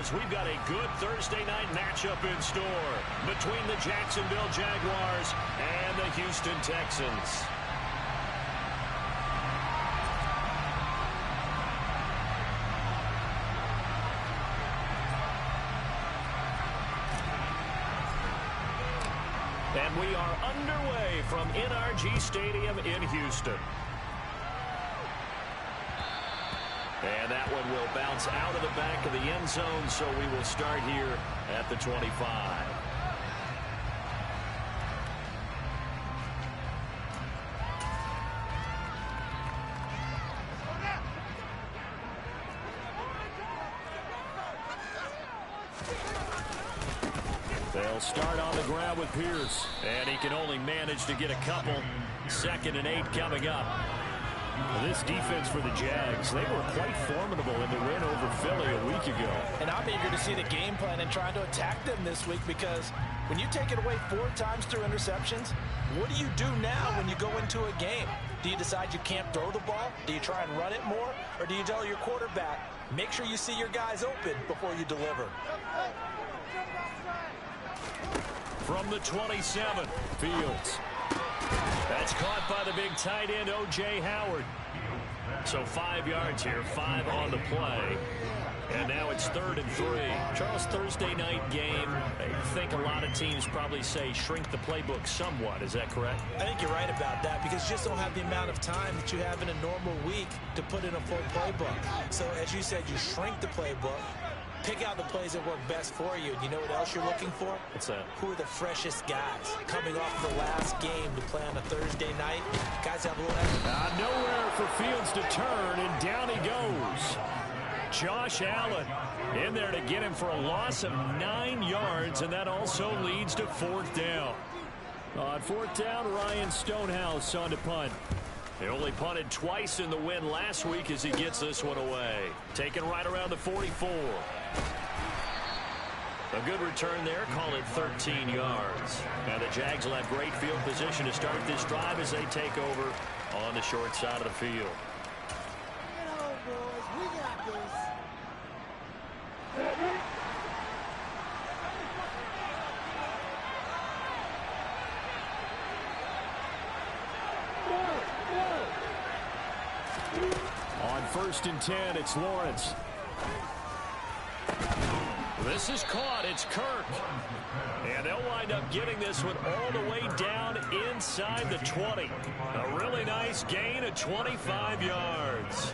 Jaguars, we've got a good Thursday night matchup in store between the Jacksonville Jaguars and the Houston Texans. And we are underway from NRG Stadium in Houston. And that one will bounce out of the back of the end zone, so we will start here at the 25. They'll start on the ground with Pierce, and he can only manage to get a couple. 2nd and 8 coming up. This defense for the Jags, they were quite formidable in the win over Philly a week ago. And I'm eager to see the game plan and trying to attack them this week, because when you take it away 4 times through interceptions, what do you do now when you go into a game? Do you decide you can't throw the ball? Do you try and run it more? Or do you tell your quarterback, make sure you see your guys open before you deliver? From the 27, Fields. That's caught by the big tight end, O.J. Howard. So 5 yards here, 5 on the play. And now it's 3rd and 3. Charles, Thursday night game, I think a lot of teams probably say shrink the playbook somewhat. Is that correct? I think you're right about that, because you just don't have the amount of time that you have in a normal week to put in a full playbook. So as you said, you shrink the playbook. Pick out the plays that work best for you. And you know what else you're looking for? What's that? Who are the freshest guys coming off the last game to play on a Thursday night? Guys have a little extra. Nowhere for Fields to turn, and down he goes. Josh Allen in there to get him for a loss of 9 yards, and that also leads to 4th down. On 4th down, Ryan Stonehouse on to punt. He only punted twice in the win last week as he gets this one away. Taken right around the 44. A good return there, call it 13 yards. Now the Jags will have great field position to start this drive as they take over on the short side of the field. Get home, boys. We got this. On 1st and 10, it's Lawrence. This is caught. It's Kirk. And they'll wind up getting this one all the way down inside the 20. A really nice gain of 25 yards.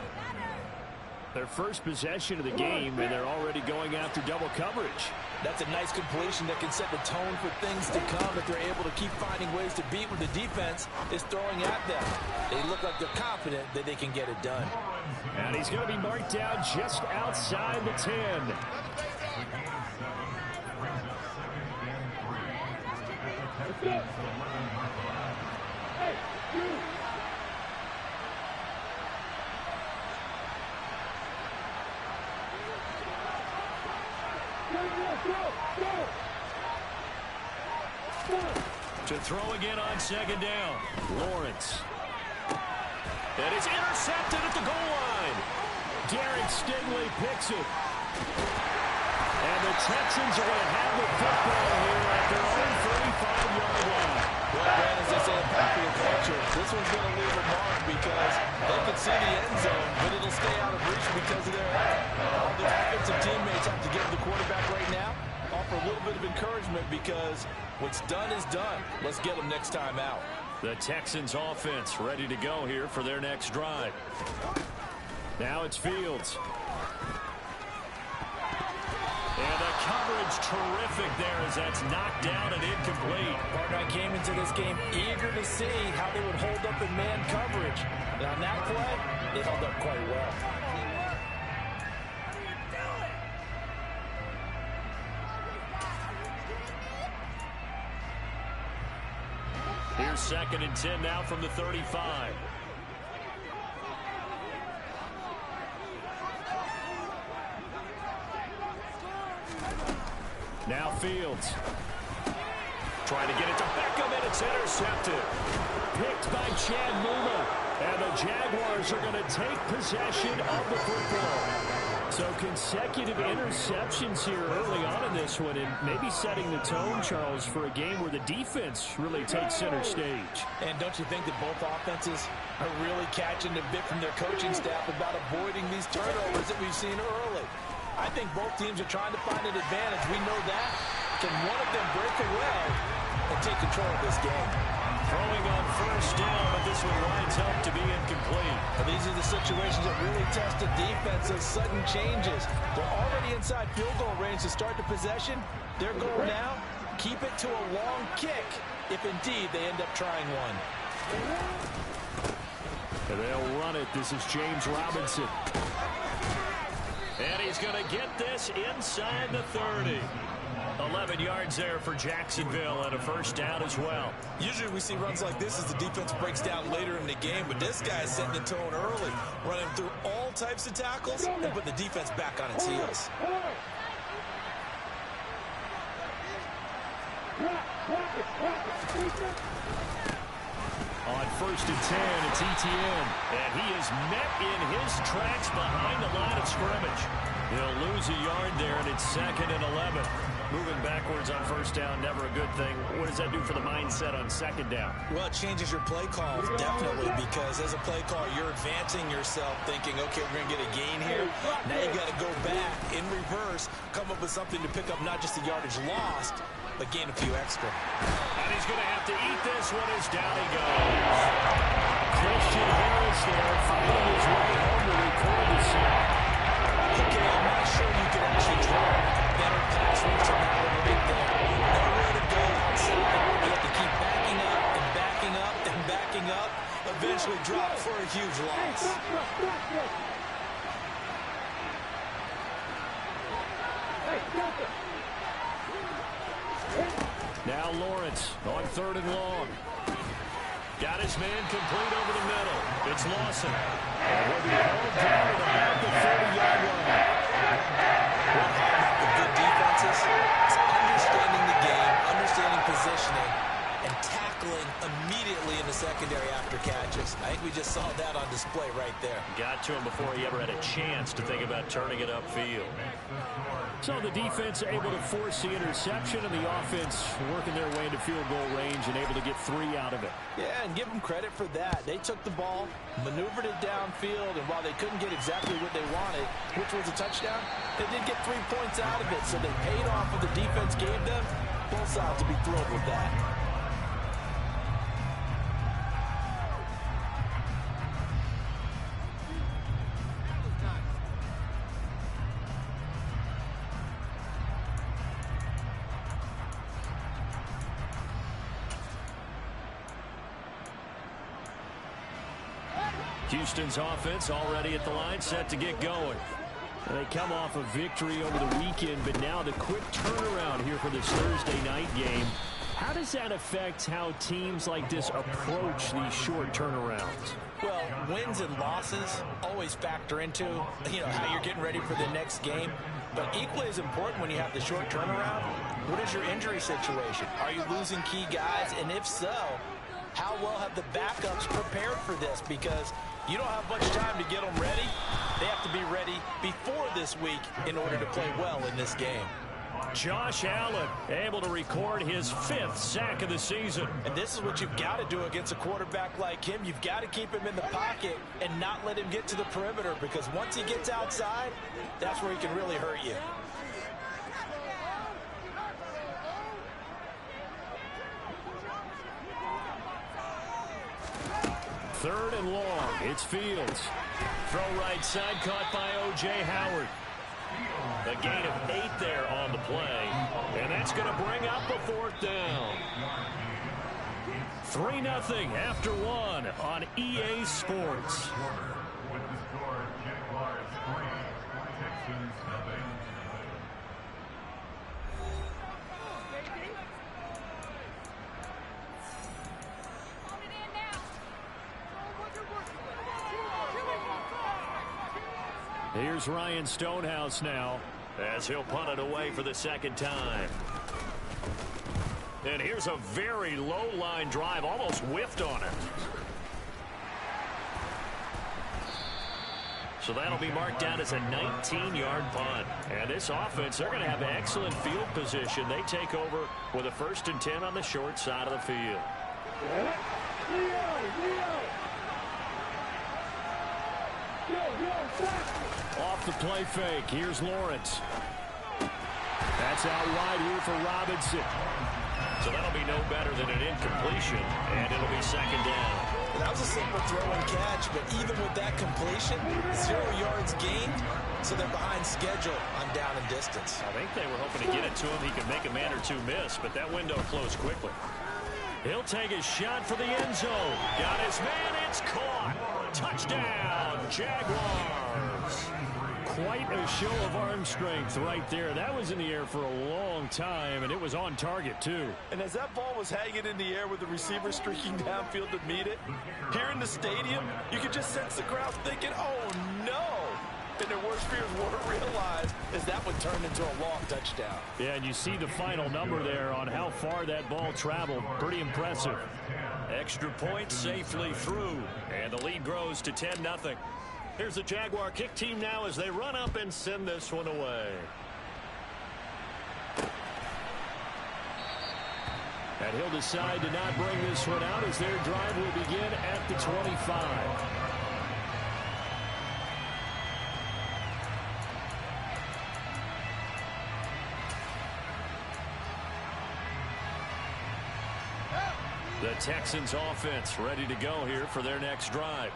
Their first possession of the game, and they're already going after double coverage. That's a nice completion that can set the tone for things to come if they're able to keep finding ways to beat what the defense is throwing at them. They look like they're confident that they can get it done. And he's going to be marked down just outside the 10. To throw again on 2nd down. Lawrence. And it's intercepted at the goal line. Derek Stingley picks it. And the Texans are going to have the football here at their own 35-yard line. Well, Brad, as they say in popular culture, this one's going to leave a mark because they can see the end zone, but it'll stay out of reach because of their head. All their offensive teammates have to give the quarterback right now, offer a little bit of encouragement, because what's done is done. Let's get them next time out. The Texans offense ready to go here for their next drive. Now it's Fields. And the coverage terrific there as that's knocked down and incomplete. Partner, I came into this game eager to see how they would hold up in man coverage. And on that play, they held up quite well. Here's 2nd and 10 now from the 35. Now Fields. Trying to get it to Beckham, and it's intercepted. Picked by Chad Muma. And the Jaguars are going to take possession of the football. So consecutive interceptions here early on in this one, and maybe setting the tone, Charles, for a game where the defense really takes center stage. And don't you think that both offenses are really catching a bit from their coaching staff about avoiding these turnovers that we've seen early? I think both teams are trying to find an advantage. We know that. Can one of them break away and take control of this game? Throwing on first down, but this one winds up to be incomplete. Well, these are the situations that really test the defense, those sudden changes. They're already inside field goal range to start the possession. Their goal now, keep it to a long kick, if indeed they end up trying one. And they'll run it. This is James Robinson. And he's going to get this inside the 30. 11 yards there for Jacksonville and a first down as well. Usually we see runs like this as the defense breaks down later in the game, but this guy is setting the tone early, running through all types of tackles and put the defense back on its heels. On first and 10, it's Etienne, and he is met in his tracks behind the line of scrimmage. He'll lose a yard there, and it's 2nd and 11. Moving backwards on first down, never a good thing. What does that do for the mindset on 2nd down? Well, it changes your play calls, definitely, because as a play call, you're advancing yourself thinking, okay, we're going to get a gain here. Now you got to go back in reverse, come up with something to pick up not just the yardage lost, but gain a few extra. And he's going to have to eat this one as down he goes. Christian Harris there fighting his way home to record the sack. Okay, I'm not sure you can actually draw better pass routes on that one right there. Nowhere to go outside. You have to keep backing up and backing up and backing up. Eventually drop for a huge loss. Now Lawrence on 3rd and long. Got his man complete over the middle. It's Lawson. And will be held down at about the 30-yard line. The good defenses is understanding the game, understanding positioning, and tackling immediately in the secondary after catches. I think we just saw that on display right there. Got to him before he ever had a chance to think about turning it upfield. So the defense able to force the interception, and the offense working their way into field goal range and able to get 3 out of it. Yeah, and give them credit for that. They took the ball, maneuvered it downfield, and while they couldn't get exactly what they wanted, which was a touchdown, they did get 3 points out of it, so they paid off what the defense gave them. Both sides will be thrilled with that. Houston's offense already at the line, set to get going. And they come off a victory over the weekend, but now the quick turnaround here for this Thursday night game. How does that affect how teams like this approach these short turnarounds? Well, wins and losses always factor into, how you're getting ready for the next game. But equally as important when you have the short turnaround, what is your injury situation? Are you losing key guys? And if so, how well have the backups prepared for this? Because you don't have much time to get them ready. They have to be ready before this week in order to play well in this game. Josh Allen able to record his 5th sack of the season. And this is what you've got to do against a quarterback like him. You've got to keep him in the pocket and not let him get to the perimeter, because once he gets outside, that's where he can really hurt you. Third and long. It's Fields. Throw right side, caught by O.J. Howard. A gain of 8 there on the play. And that's going to bring up a 4th down. 3-0 after 1 on EA Sports. Here's Ryan Stonehouse now, as he'll punt it away for the 2nd time. And here's a very low line drive, almost whiffed on it. So that'll be marked down as a 19-yard punt. And this offense, they're going to have excellent field position. They take over with a 1st and 10 on the short side of the field. Off the play fake. Here's Lawrence. That's out wide here for Robinson. So that'll be no better than an incompletion, and it'll be 2nd down. That was a simple throw and catch, but even with that completion, 0 yards gained, so they're behind schedule on down and distance. I think they were hoping to get it to him. He could make a man or two miss, but that window closed quickly. He'll take a shot for the end zone. Got his man. It's caught. Touchdown, Jaguars. Quite a show of arm strength right there. That was in the air for a long time, and it was on target, too. And as that ball was hanging in the air with the receiver streaking downfield to meet it, here in the stadium, you could just sense the crowd thinking, oh, no. And their worst fears were realized as that would turn into a long touchdown. Yeah, and you see the final number there on how far that ball traveled. Pretty impressive. Extra point safely through, and the lead grows to 10-0. Here's the Jaguar kick team now as they run up and send this one away. And he'll decide to not bring this one out as their drive will begin at the 25. The Texans offense ready to go here for their next drive.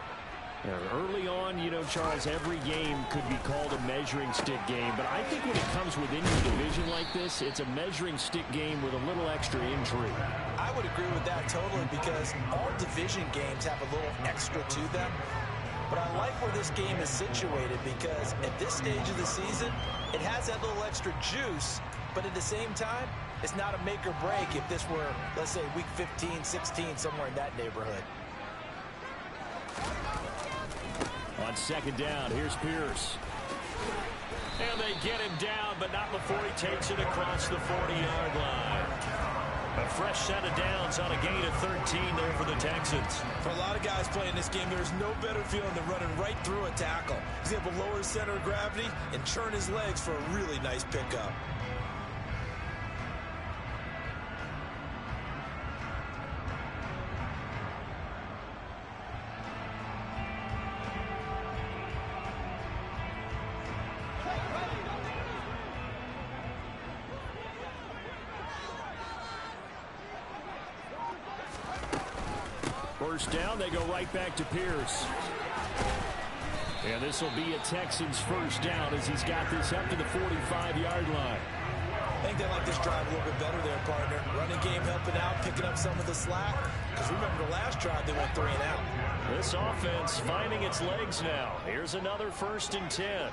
Early on, you know, Charles, every game could be called a measuring stick game. But I think when it comes within your division like this, it's a measuring stick game with a little extra intrigue. I would agree with that totally because all division games have a little extra to them. But I like where this game is situated because at this stage of the season, it has that little extra juice. But at the same time, it's not a make or break if this were, let's say, week 15, 16, somewhere in that neighborhood. On 2nd down, here's Pierce. And they get him down, but not before he takes it across the 40-yard line. A fresh set of downs on a gain of 13 there for the Texans. For a lot of guys playing this game, there's no better feeling than running right through a tackle. He's able to lower his center of gravity and churn his legs for a really nice pickup. First down, they go right back to Pierce. And this will be a Texans first down as he's got this up to the 45-yard line. I think they like this drive a little bit better there, partner. Running game helping out, picking up some of the slack. Because remember the last drive, they went 3 and out. This offense finding its legs now. Here's another 1st and 10.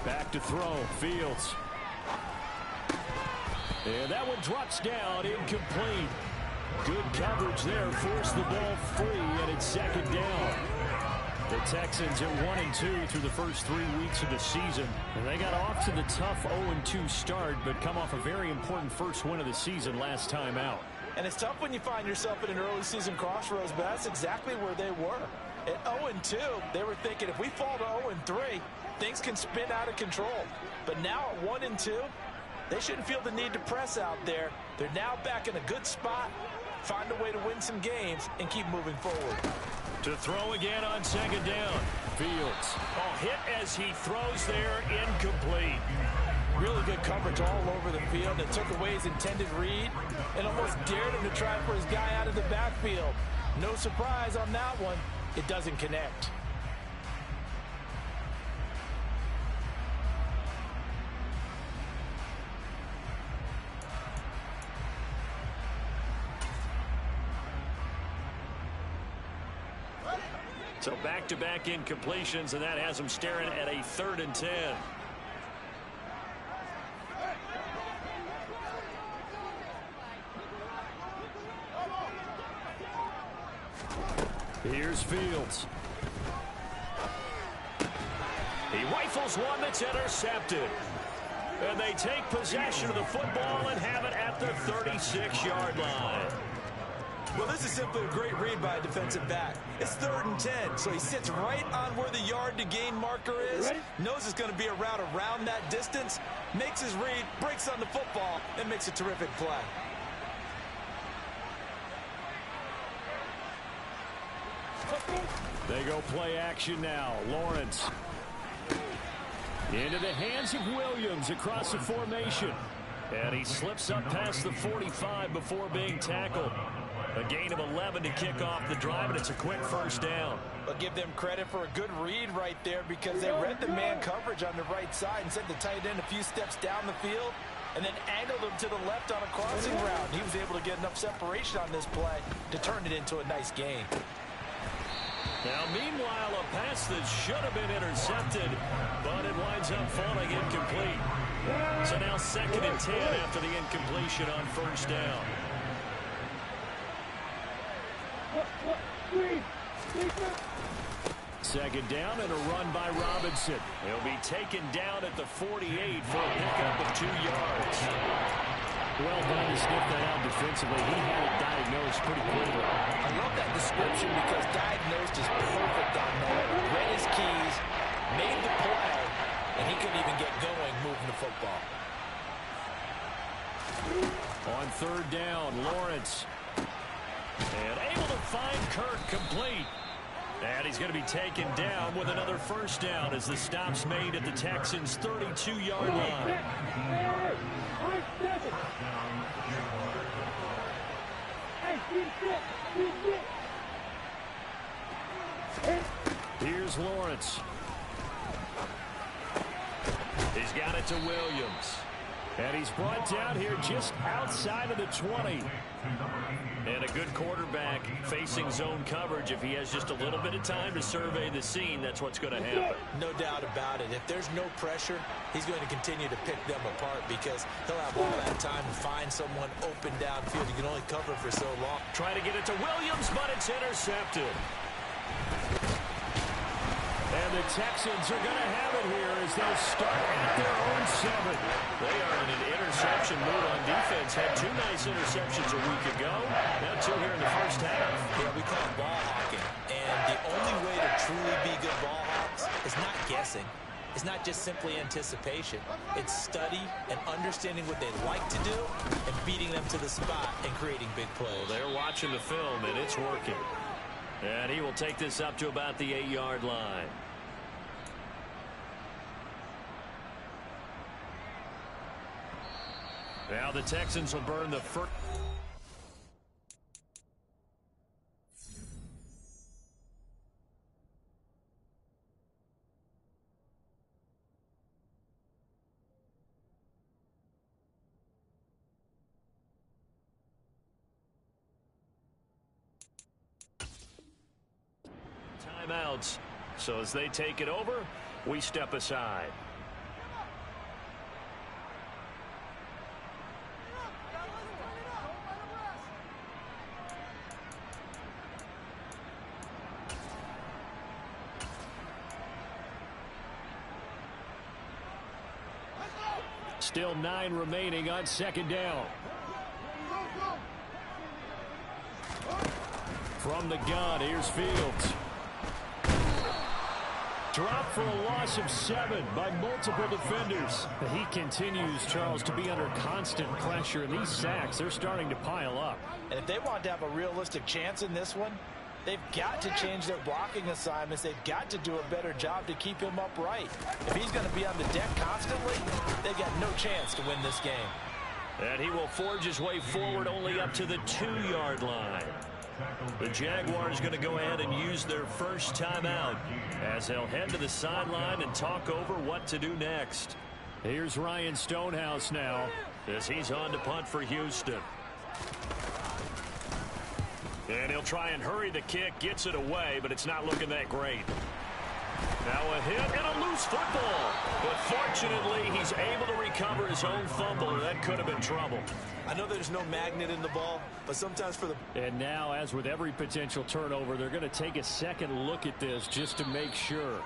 Back to throw, Fields. And that one drops down, incomplete. Good coverage there, forced the ball free, and it's 2nd down. The Texans at 1-2 through the first 3 weeks of the season. And they got off to the tough 0-2 start, but come off a very important first win of the season last time out. And it's tough when you find yourself in an early season crossroads, but that's exactly where they were. At 0-2, they were thinking if we fall to 0-3, things can spin out of control. But now at 1-2, they shouldn't feel the need to press out there. They're now back in a good spot, find a way to win some games, and keep moving forward. To throw again on 2nd down. Fields. Oh, hit as he throws there, incomplete. Really good coverage all over the field that took away his intended read and almost dared him to try for his guy out of the backfield. No surprise on that one. It doesn't connect. So back-to-back incompletions, and that has him staring at a 3rd and 10. Here's Fields. He rifles one that's intercepted. And they take possession of the football and have it at the 36-yard line. Well, this is simply a great read by a defensive back. It's 3rd and 10, so he sits right on where the yard-to-gain marker is, knows it's going to be a route around that distance, makes his read, breaks on the football, and makes a terrific play. They go play action now. Lawrence. Into the hands of Williams across the formation. And he slips up past the 45 before being tackled. A gain of 11 to kick off the drive, and it's a quick first down. But give them credit for a good read right there because they read the man coverage on the right side and sent the tight end a few steps down the field and then angled him to the left on a crossing route. He was able to get enough separation on this play to turn it into a nice gain. Now, meanwhile, a pass that should have been intercepted, but it winds up falling incomplete. So now 2nd and 10 after the incompletion on first down. Second down and a run by Robinson. He'll be taken down at the 48 for a pickup of 2 yards. Well done to sniff that out defensively. He had it diagnosed pretty quickly. I love that description because diagnosed is perfect on that. Read his keys, made the play, and he couldn't even get going moving the football. On 3rd down, Lawrence. And able to find Kirk complete. And he's going to be taken down with another first down as the stop's made at the Texans' 32-yard line. Here's Lawrence. He's got it to Williams. And he's brought down here just outside of the 20. And a good quarterback facing zone coverage. If he has just a little bit of time to survey the scene, that's what's going to happen. No doubt about it. If there's no pressure, he's going to continue to pick them apart because he'll have all that time to find someone open downfield. He can only cover for so long. Trying to get it to Williams, but it's intercepted. And the Texans are going to have it here as they'll start at their own 7. They are in an interception mood on defense. Had 2 nice interceptions a week ago. Now 2 here in the first half. Yeah, we call it ball hawking. And the only way to truly be good ball hawks is not guessing. It's not just simply anticipation. It's study and understanding what they like to do and beating them to the spot and creating big plays. Well, they're watching the film, and it's working. And he will take this up to about the 8-yard line. Now the Texans will burn the first. Timeouts. So as they take it over, we step aside. Still 9 remaining on 2nd down. From the gun, here's Fields. Dropped for a loss of 7 by multiple defenders. He continues, Charles, to be under constant pressure, and these sacks, they're starting to pile up. And if they want to have a realistic chance in this one, they've got to change their blocking assignments. They've got to do a better job to keep him upright. If he's going to be on the deck constantly, they've got no chance to win this game. And he will forge his way forward only up to the 2-yard line. The Jaguars going to go ahead and use their first timeout as they'll head to the sideline and talk over what to do next. Here's Ryan Stonehouse now as he's on to punt for Houston. And he'll try and hurry the kick, gets it away, but it's not looking that great. Now a hit and a loose football. But fortunately, he's able to recover his own fumble, or that could have been trouble. I know there's no magnet in the ball, but sometimes for the... And now, as with every potential turnover, they're going to take a second look at this just to make sure.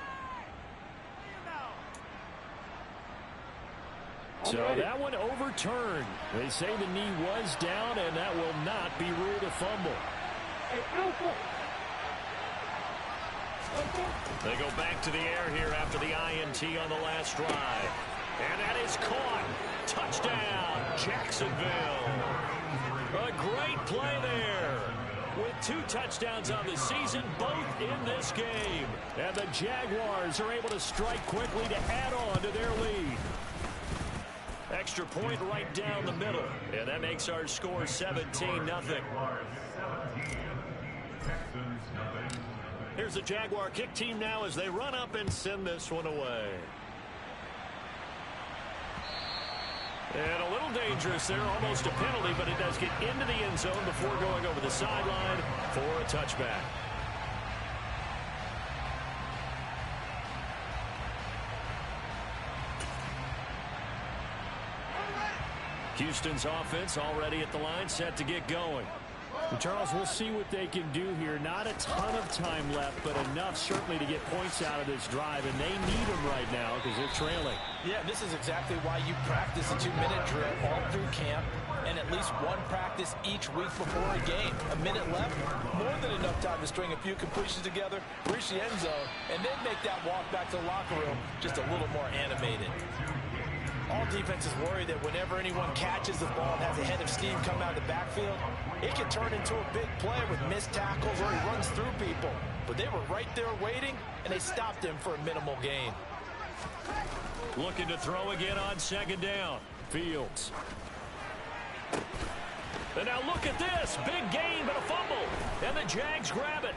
So that one overturned. They say the knee was down, and that will not be ruled a fumble. They go back to the air here after the INT on the last drive. And that is caught. Touchdown, Jacksonville. A great play there. With 2 touchdowns on the season, both in this game. And the Jaguars are able to strike quickly to add on to their lead. Extra point right down the middle. And that makes our score 17-0. Here's the Jaguar kick team now as they run up and send this one away. And a little dangerous there, almost a penalty, but it does get into the end zone before going over the sideline for a touchback. Houston's offense already at the line, set to get going. And Charles, we'll see what they can do here. Not a ton of time left, but enough certainly to get points out of this drive, and they need them right now because they're trailing. Yeah, this is exactly why you practice a 2-minute drill all through camp and at least one practice each week before a game. A minute left, more than enough time to string a few completions together, reach the end zone, and then make that walk back to the locker room just a little more animated. All defenses worry that whenever anyone catches the ball and has a head of steam come out of the backfield, it can turn into a big play with missed tackles or he runs through people. But they were right there waiting, and they stopped him for a minimal gain. Looking to throw again on second down. Fields. And now look at this. Big gain, but a fumble. And the Jags grab it.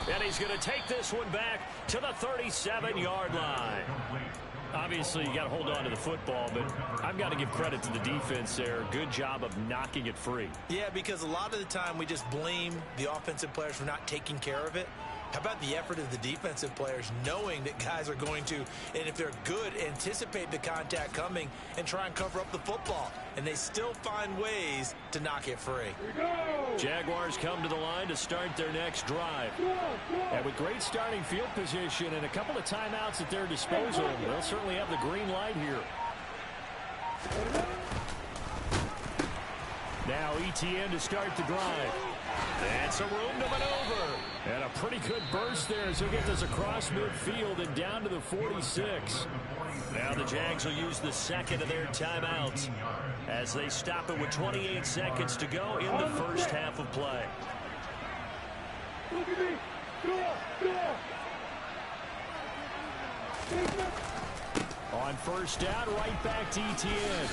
And he's going to take this one back to the 37-yard line. Obviously, you got to hold on to the football, but I've got to give credit to the defense there. Good job of knocking it free. Yeah, because a lot of the time we just blame the offensive players for not taking care of it. How about the effort of the defensive players knowing that guys are going to, and if they're good, anticipate the contact coming and try and cover up the football. And they still find ways to knock it free. Jaguars come to the line to start their next drive. And with great starting field position and a couple of timeouts at their disposal, they'll certainly have the green light here. Now ETN to start the drive. That's a room to maneuver. And a pretty good burst there as he'll get this across midfield and down to the 46. Now the Jags will use the second of their timeouts as they stop it with 28 seconds to go in the first half of play. On first down, right back to ETN.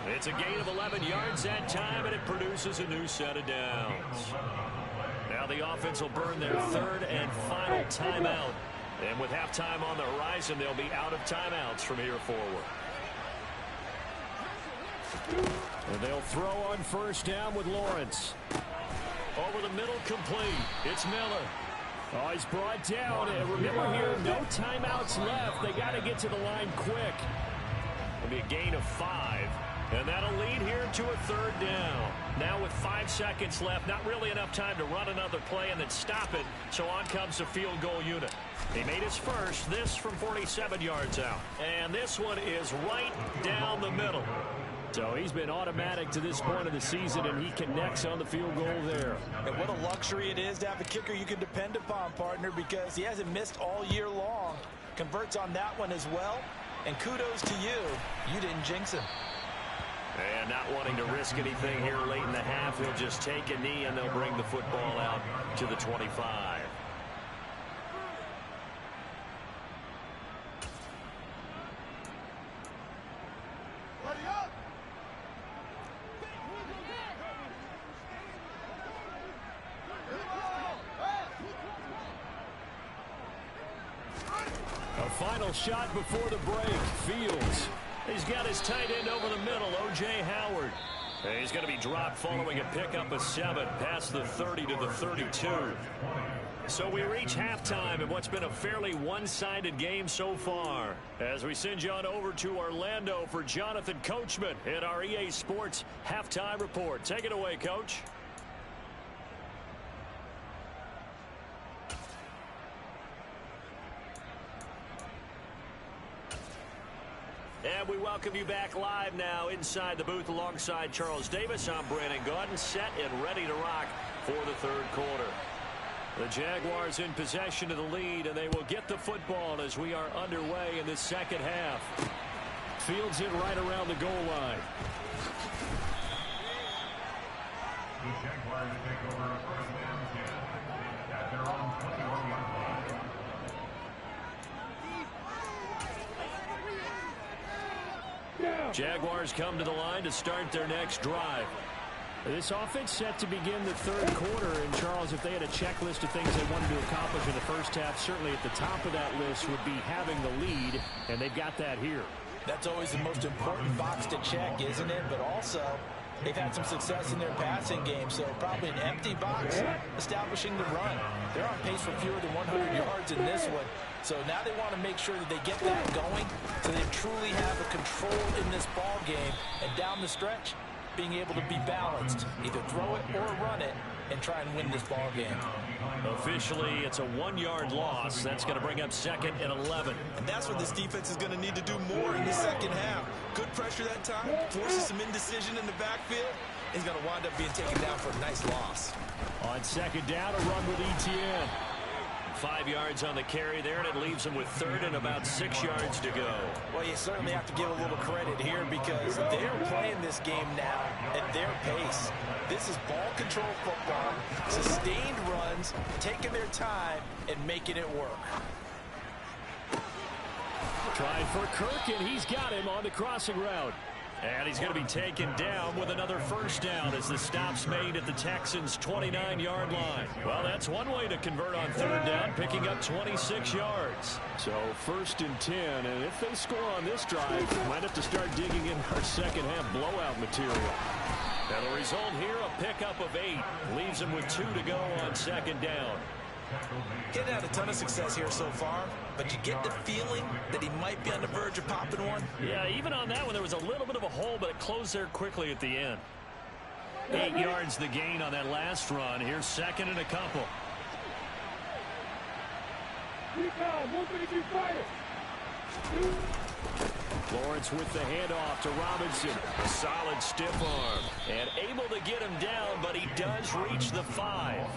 It's a gain of 11 yards that time, and it produces a new set of downs. Now the offense will burn their third and final timeout. And with halftime on the horizon, they'll be out of timeouts from here forward. And they'll throw on first down with Lawrence. Over the middle, complete. It's Miller. Oh, he's brought down. And remember here, no timeouts left. They got to get to the line quick. It'll be a gain of 5. And that'll lead here to a third down. Now with 5 seconds left, not really enough time to run another play and then stop it. So on comes the field goal unit. He made his first, this from 47 yards out. And this one is right down the middle. So he's been automatic to this point of the season, and he connects on the field goal there. And what a luxury it is to have a kicker you can depend upon, partner, because he hasn't missed all year long. Converts on that one as well. And kudos to you. You didn't jinx him. And not wanting to risk anything here late in the half, he'll just take a knee, and they'll bring the football out to the 25. A final shot before the break. Fields. He's got his tight end over the middle, O.J. Howard. And he's going to be dropped following a pickup of 7 past the 30 to the 32. So we reach halftime in what's been a fairly one-sided game so far. As we send you on over to Orlando for Jonathan Coachman in our EA Sports Halftime Report. Take it away, Coach. welcome you back live now inside the booth alongside Charles Davis. I'm Brandon Gaudin, set and ready to rock for the third quarter. The Jaguars in possession of the lead, and they will get the football as we are underway in the second half. Fields it right around the goal line. The Jaguars take over first down at their own 21-yard line. Jaguars come to the line to start their next drive. This offense set to begin the third quarter. And, Charles, if they had a checklist of things they wanted to accomplish in the first half, certainly at the top of that list would be having the lead, and they've got that here. That's always the most important box to check, isn't it? But also, they've had some success in their passing game, so probably an empty box establishing the run. They're on pace for fewer than 100 yards in this one. So now they want to make sure that they get that going so they truly have a control in this ball game. And down the stretch, being able to be balanced, either throw it or run it, and try and win this ball game. Officially, it's a 1-yard loss. That's going to bring up 2nd and 11. And that's what this defense is going to need to do more in the second half. Good pressure that time, forces some indecision in the backfield. He's going to wind up being taken down for a nice loss. On 2nd down, a run with Etienne. 5 yards on the carry there, and it leaves him with 3rd and about 6 yards to go. Well, you certainly have to give a little credit here because they're playing this game now at their pace. This is ball control football, sustained runs, taking their time, and making it work. Trying for Kirk, and he's got him on the crossing route. And he's going to be taken down with another first down as the stop's made at the Texans' 29-yard line. Well, that's one way to convert on 3rd down, picking up 26 yards. So 1st and 10, and if they score on this drive, might have to start digging in our second half blowout material. And the result here, a pickup of 8. Leaves him with 2 to go on 2nd down. He hadn't had a ton of success here so far, but you get the feeling that he might be on the verge of popping one. Yeah, even on that one, there was a little bit of a hole, but it closed there quickly at the end. 8 yards the gain on that last run. Here's 2nd and a couple. Lawrence with the handoff to Robinson. A solid stiff arm. And able to get him down, but he does reach the 5.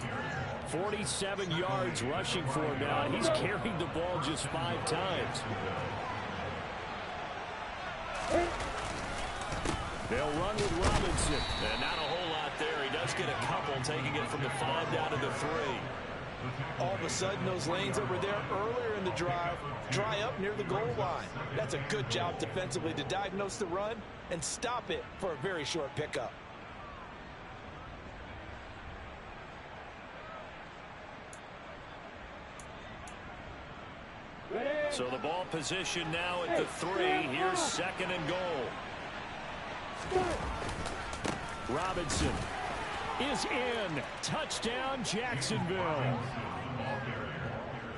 47 yards rushing for him now. He's carried the ball just 5 times. They'll run with Robinson. And not a whole lot there. He does get a couple, taking it from the 5 down to the 3. All of a sudden, those lanes over there earlier in the drive dry up near the goal line. That's a good job defensively to diagnose the run and stop it for a very short pickup. So the ball position now at the 3. Here's 2nd and goal. Robinson is in. Touchdown, Jacksonville.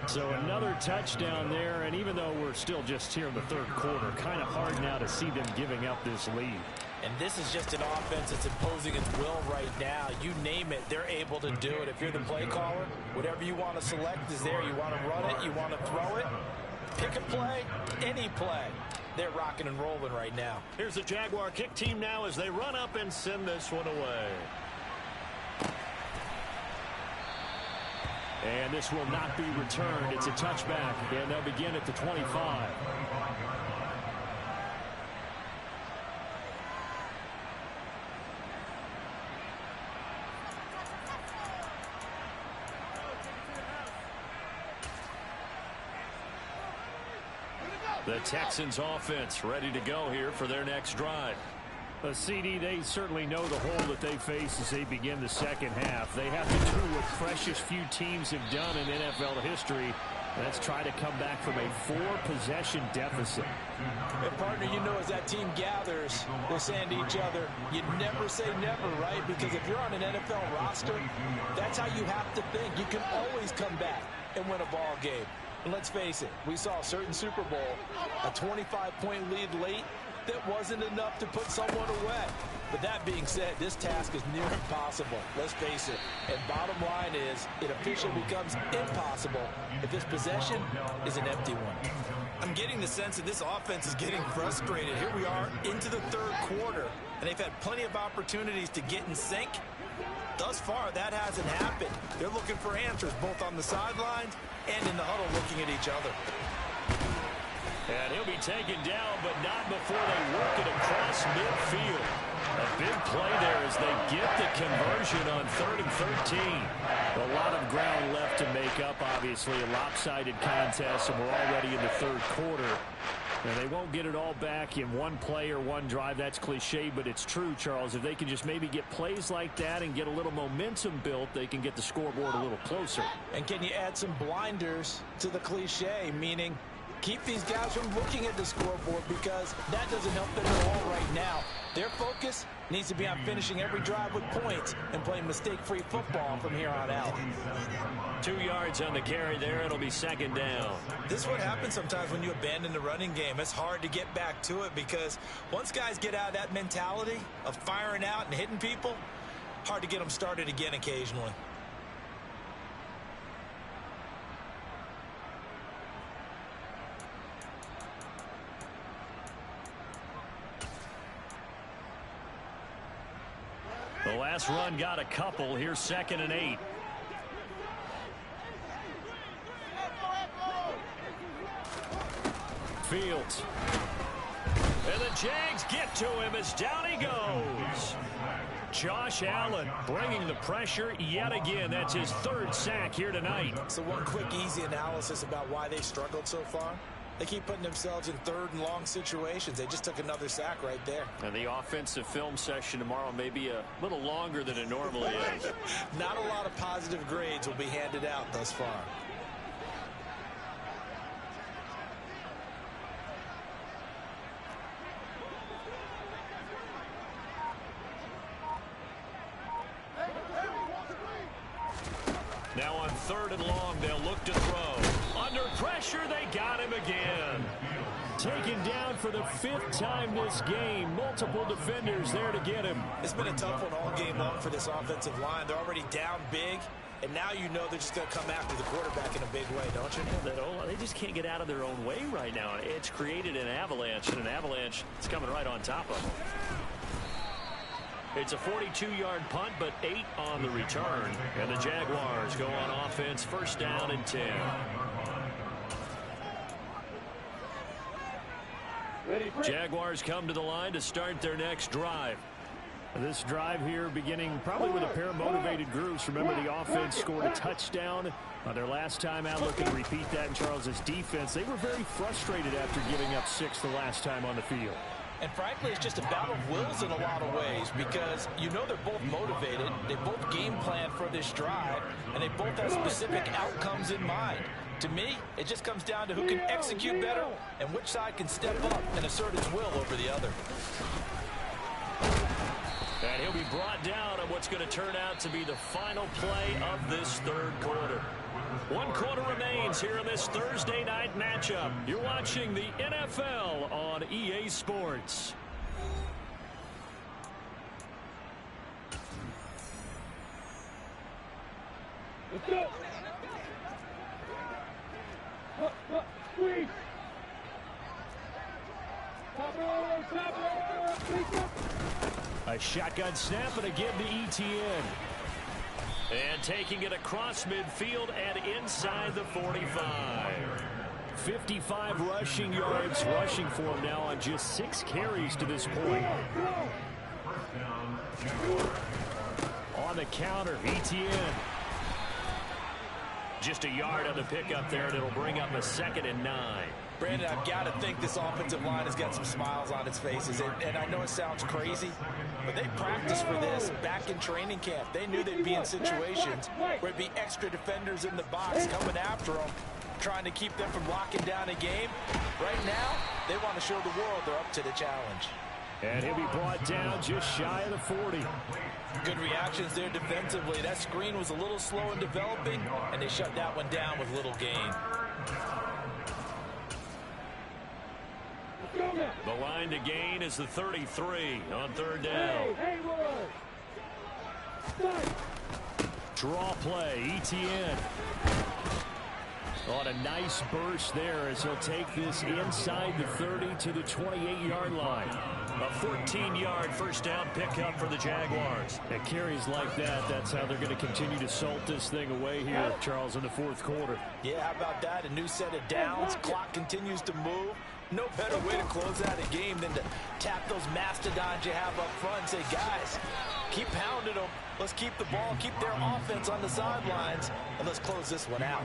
So another touchdown there, and even though we're still just here in the third quarter, kind of hard now to see them giving up this lead. And this is just an offense that's imposing its will right now. You name it, they're able to do it. If you're the play caller, whatever you want to select is there. You want to run it, you want to throw it, pick a play, any play. They're rocking and rolling right now. Here's the Jaguar kick team now as they run up and send this one away. And this will not be returned. It's a touchback, and they'll begin at the 25. The Texans offense ready to go here for their next drive. CD, they certainly know the hole that they face as they begin the second half. They have to do what precious few teams have done in NFL history. Let's try to come back from a 4-possession deficit. And partner, you know, as that team gathers, they're saying to each other, you never say never, right? Because if you're on an NFL roster, that's how you have to think. You can always come back and win a ball game. And let's face it, we saw a certain Super Bowl, a 25-point lead late, that wasn't enough to put someone away. But that being said, this task is near impossible. Let's face it. And bottom line is, it officially becomes impossible if this possession is an empty one. I'm getting the sense that this offense is getting frustrated. Here we are into the third quarter, and they've had plenty of opportunities to get in sync. Thus far, that hasn't happened. They're looking for answers both on the sidelines and in the huddle looking at each other. And he'll be taken down, but not before they work it across midfield. A big play there as they get the conversion on 3rd and 13. A lot of ground left to make up, obviously. A lopsided contest, and we're already in the third quarter. And they won't get it all back in one play or one drive. That's cliche, but it's true, Charles. If they can just maybe get plays like that and get a little momentum built, they can get the scoreboard a little closer. And can you add some blinders to the cliche, meaning keep these guys from looking at the scoreboard, because that doesn't help them at all right now. Their focus needs to be on finishing every drive with points and playing mistake-free football from here on out. 2 yards on the carry there. It'll be 2nd down. This is what happens sometimes when you abandon the running game. It's hard to get back to it because once guys get out of that mentality of firing out and hitting people, hard to get them started again occasionally. The last run got a couple. Here's 2nd and 8. Fields. And the Jags get to him as down he goes. Josh Allen bringing the pressure yet again. That's his 3rd sack here tonight. So one quick, easy analysis about why they struggled so far. They keep putting themselves in 3rd and long situations. They just took another sack right there. And the offensive film session tomorrow may be a little longer than it normally is. Not a lot of positive grades will be handed out thus far. Now on 3rd and long, they'll look to throw. Under pressure, they got him again. Taken down for the 5th time this game. Multiple defenders there to get him. It's been a tough one all game long for this offensive line. They're already down big, and now you know they're just going to come after the quarterback in a big way, don't you? They just can't get out of their own way right now. It's created an avalanche, and an avalanche is coming right on top of them. It's a 42-yard punt, but 8 on the return. And the Jaguars go on offense, 1st down and 10. Jaguars come to the line to start their next drive. This drive here beginning probably with a pair of motivated groups. Remember, the offense scored a touchdown on their last time out. Looking to repeat that in Charles's defense. They were very frustrated after giving up 6 the last time on the field. And frankly, it's just a battle of wills in a lot of ways, because you know they're both motivated, they both game plan for this drive, and they both have specific outcomes in mind. To me, it just comes down to who can execute better and which side can step up and assert its will over the other. And he'll be brought down on what's going to turn out to be the final play of this 3rd quarter. 1 quarter remains here in this Thursday night matchup. You're watching the NFL on EA Sports. Let's go. Squeeze. A shotgun snap, and again to ETN. And taking it across midfield and inside the 45. 55 rushing yards rushing for him now on just 6 carries to this point. On the counter, ETN. Just a yard on the pickup there, and it'll bring up a 2nd and 9. Brandon, I've got to think this offensive line has got some smiles on its faces. And I know it sounds crazy, but they practiced for this back in training camp. They knew they'd be in situations where it'd be extra defenders in the box coming after them, trying to keep them from locking down a game. Right now, they want to show the world they're up to the challenge. And he'll be brought down just shy of the 40. Good reactions there defensively. That screen was a little slow in developing, and they shut that one down with little gain. Let's go, man. The line to gain is the 33 on third down. Draw play, Etienne. On a nice burst there as he'll take this inside the 30 to the 28-yard line. A 14-yard first down pickup for the Jaguars. And carries like that, that's how they're going to continue to salt this thing away here, Charles, in the fourth quarter. Yeah, how about that? A new set of downs. Clock continues to move. No better way to close out a game than to tap those mastodons you have up front and say, guys, keep pounding them. Let's keep the ball, keep their offense on the sidelines, and let's close this one out.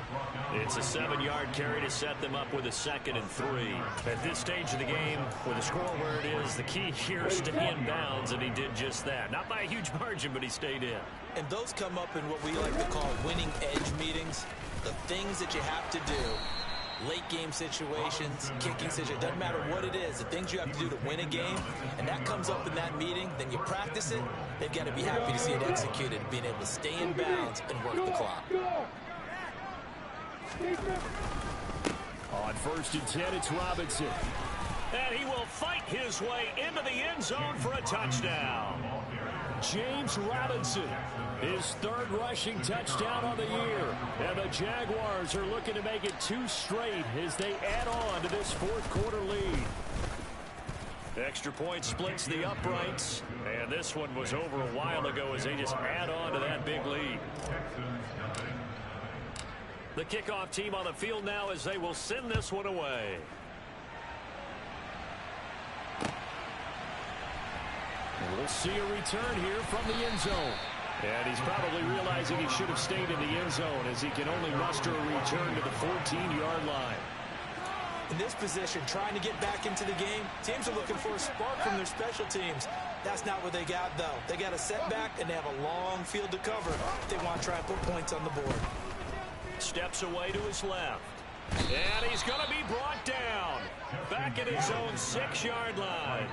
It's a 7-yard carry to set them up with a 2nd and 3. At this stage of the game, with the score where it is, the key here is stay in bounds, and he did just that. Not by a huge margin, but he stayed in. And those come up in what we like to call winning edge meetings. The things that you have to do. Late game situations, kicking situations, doesn't matter what it is, the things you have to do to win a game, and that comes up in that meeting, then you practice it, they've got to be happy to see it executed, being able to stay in bounds and work the clock. On 1st and 10, it's Robinson. And he will fight his way into the end zone for a touchdown. James Robinson, his 3rd rushing touchdown on the year. And the Jaguars are looking to make it 2 straight as they add on to this fourth quarter lead. Extra point splits the uprights. And this one was over a while ago as they just add on to that big lead. The kickoff team on the field now as they will send this one away. We'll see a return here from the end zone. And he's probably realizing he should have stayed in the end zone as he can only muster a return to the 14-yard line. In this position, trying to get back into the game, teams are looking for a spark from their special teams. That's not what they got, though. They got a setback, and they have a long field to cover if they want to try and put points on the board. Steps away to his left. And he's going to be brought down. Back at his own 6-yard line.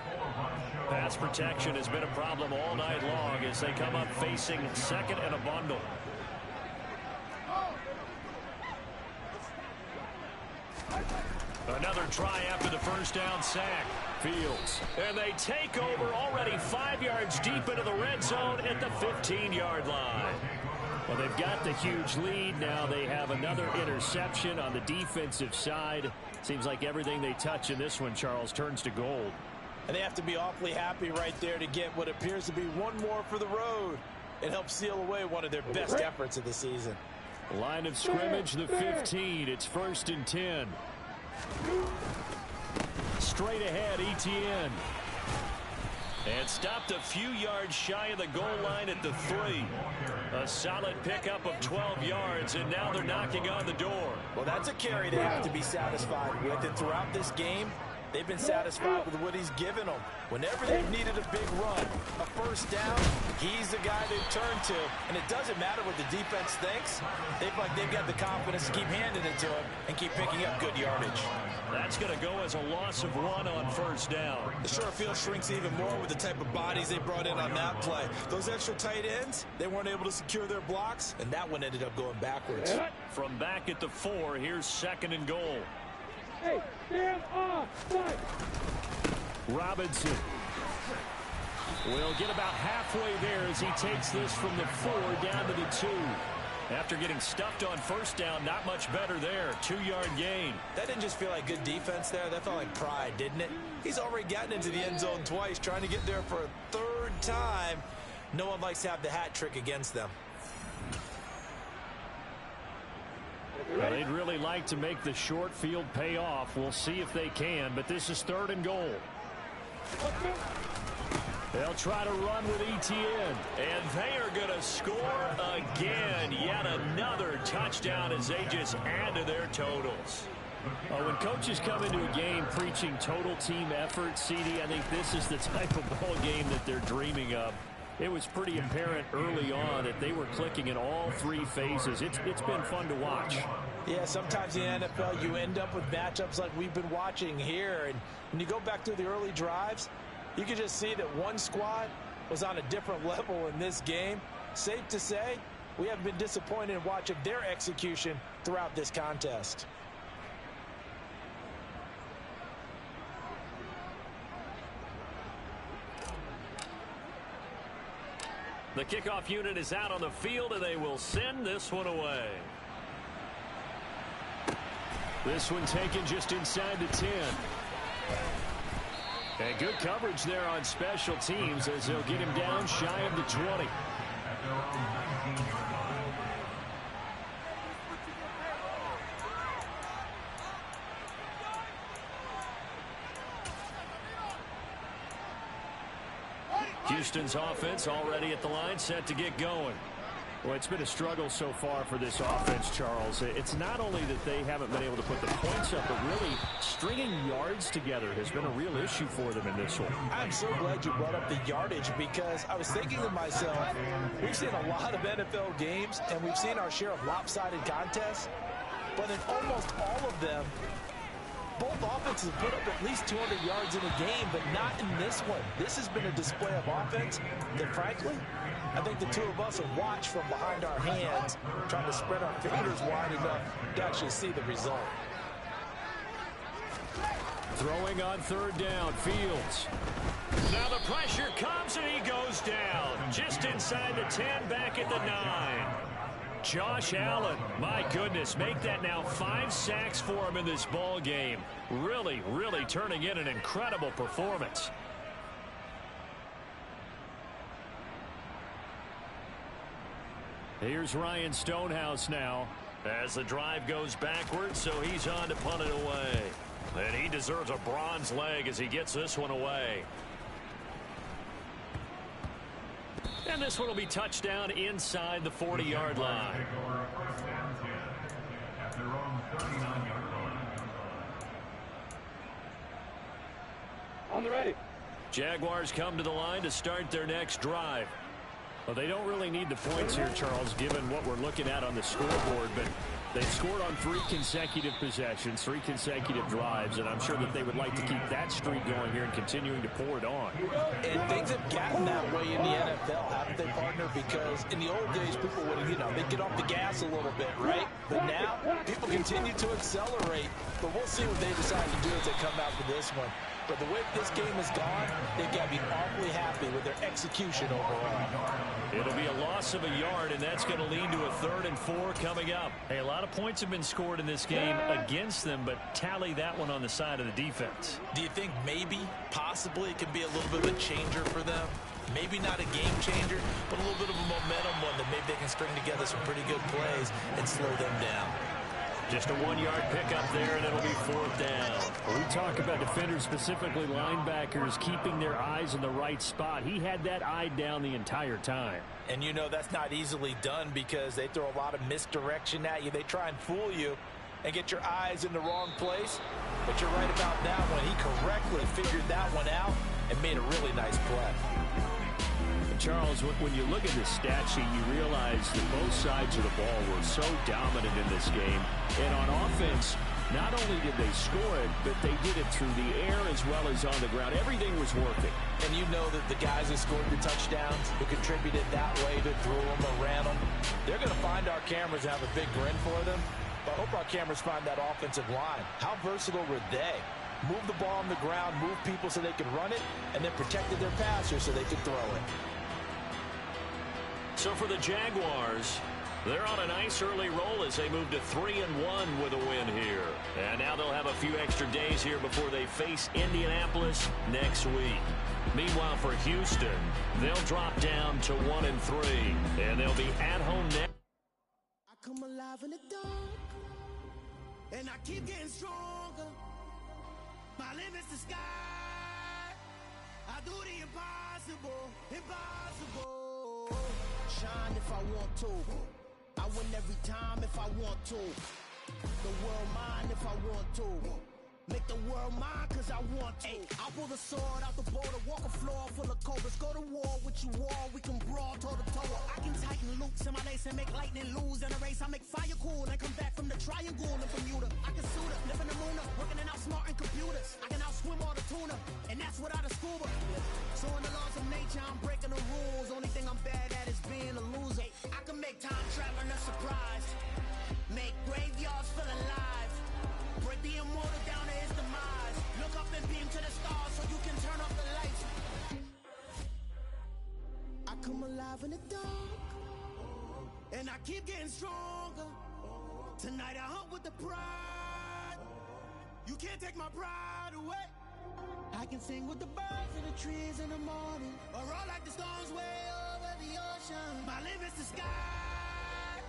Pass protection has been a problem all night long as they come up facing 2nd and a bundle. Another try after the first down sack. Fields. And they take over already 5 yards deep into the red zone at the 15-yard line. Well, they've got the huge lead. Now they have another interception on the defensive side. Seems like everything they touch in this one, Charles, turns to gold. And they have to be awfully happy right there to get what appears to be one more for the road. It helps seal away one of their best efforts of the season. Line of scrimmage, the 15. It's 1st and 10. Straight ahead, Etienne. And stopped a few yards shy of the goal line at the 3. A solid pickup of 12 yards, and now they're knocking on the door. Well, that's a carry they have to be satisfied with. And throughout this game, they've been satisfied with what he's given them. Whenever they've needed a big run, a first down, he's the guy they've turned to. And it doesn't matter what the defense thinks. They've got the confidence to keep handing it to him and keep picking up good yardage. That's going to go as a loss of 1 on first down. The short field shrinks even more with the type of bodies they brought in on that play. Those extra tight ends, they weren't able to secure their blocks, and that one ended up going backwards. From back at the 4, here's 2nd and goal. Hey, stand off! Robinson will get about halfway there as he takes this from the 4 down to the 2. After getting stuffed on first down, not much better there. 2-yard gain. That didn't just feel like good defense there. That felt like pride, didn't it? He's already gotten into the end zone twice, trying to get there for a 3rd time. No one likes to have the hat trick against them. Well, they'd really like to make the short field pay off. We'll see if they can, but this is 3rd and goal. They'll try to run with Etienne. And they are going to score again. Yet another touchdown as they just add to their totals. When coaches come into a game preaching total team effort, CD, I think this is the type of ball game that they're dreaming of. It was pretty apparent early on that they were clicking in all 3 phases. It's been fun to watch. Yeah, sometimes in the NFL you end up with matchups like we've been watching here. And when you go back to the early drives, you can just see that one squad was on a different level in this game. Safe to say, we haven't been disappointed in watching their execution throughout this contest. The kickoff unit is out on the field, and they will send this one away. This one taken just inside the 10. And good coverage there on special teams as they'll get him down shy of the 20. Houston's offense already at the line, set to get going. Well, it's been a struggle so far for this offense, Charles. It's not only that they haven't been able to put the points up, but really stringing yards together has been a real issue for them in this one. I'm so glad you brought up the yardage because I was thinking to myself, we've seen a lot of NFL games, and we've seen our share of lopsided contests, but in almost all of them, both offenses have put up at least 200 yards in a game, but not in this one. This has been a display of offense that, frankly, I think the two of us have watched from behind our hands, trying to spread our fingers wide enough to actually see the result. Throwing on third down, Fields. Now the pressure comes, and he goes down. Just inside the 10, back at the 9. Josh Allen, my goodness, make that now 5 sacks for him in this ball game. Really, really turning in an incredible performance. Here's Ryan Stonehouse now as the drive goes backwards, so he's on to punt it away. And he deserves a bronze leg as he gets this one away. And this one will be touchdown inside the 40-yard line. On the ready. Jaguars come to the line to start their next drive. Well, they don't really need the points here, Charles, given what we're looking at on the scoreboard, but they've scored on 3 consecutive possessions, 3 consecutive drives, and I'm sure that they would like to keep that streak going here and continuing to pour it on. And things have gotten that way in the NFL, haven't they, partner? Because in the old days, people would, they'd get off the gas a little bit, right? But now, people continue to accelerate, but we'll see what they decide to do as they come out for this one. But the way this game has gone, they've got to be awfully happy with their execution overall. It'll be a loss of a yard, and that's going to lead to a 3rd and 4 coming up. Hey, a lot of points have been scored in this game against them, but tally that one on the side of the defense. Do you think maybe, possibly, it could be a little bit of a changer for them? Maybe not a game changer, but a little bit of a momentum one that maybe they can string together some pretty good plays and slow them down. Just a 1-yard pickup there, and it'll be 4th down. We talk about defenders, specifically linebackers, keeping their eyes in the right spot. He had that eye down the entire time. And that's not easily done because they throw a lot of misdirection at you. They try and fool you and get your eyes in the wrong place. But you're right about that one. He correctly figured that one out and made a really nice play. Charles, when you look at the stat sheet, you realize that both sides of the ball were so dominant in this game. And on offense, not only did they score it, but they did it through the air as well as on the ground. Everything was working. And you know that the guys who scored the touchdowns, who contributed that way, that threw them or ran them, they're going to find our cameras and have a big grin for them. But I hope our cameras find that offensive line. How versatile were they? Move the ball on the ground, move people so they could run it, and then protected their passers so they could throw it. So for the Jaguars, they're on a nice early roll as they move to 3-1 with a win here. And now they'll have a few extra days here before they face Indianapolis next week. Meanwhile, for Houston, they'll drop down to 1-3, and they'll be at home next. I come alive in the dark, and I keep getting stronger. My limit's the sky. I do the impossible, impossible. Shine if I want to. I win every time if I want to. The world mine if I want to. Make the world mine cause I want to. I pull the sword out the border, walk a floor full of cobras. Go to war with you all, we can brawl toe to toe. I can tighten loops in my lace and make lightning lose in a race. I make fire cool and come back from the triangle in Bermuda. I can suit up, live in the moon up, working and outsmarting computers. I can outswim all the tuna, and that's without a scuba. So in the laws of nature, I'm breaking the rules. Only thing I'm bad at is being a loser. I can make time traveling a surprise. Make graveyards feel alive. Break the immortal down to his demise. Look up and beam to the stars so you can turn off the lights. I come alive alive in the dark, and I keep getting stronger. Tonight I hunt with the pride. You can't take my pride away. I can sing with the birds and the trees in the morning, or roll like the storms way over the ocean. My limit's the sky.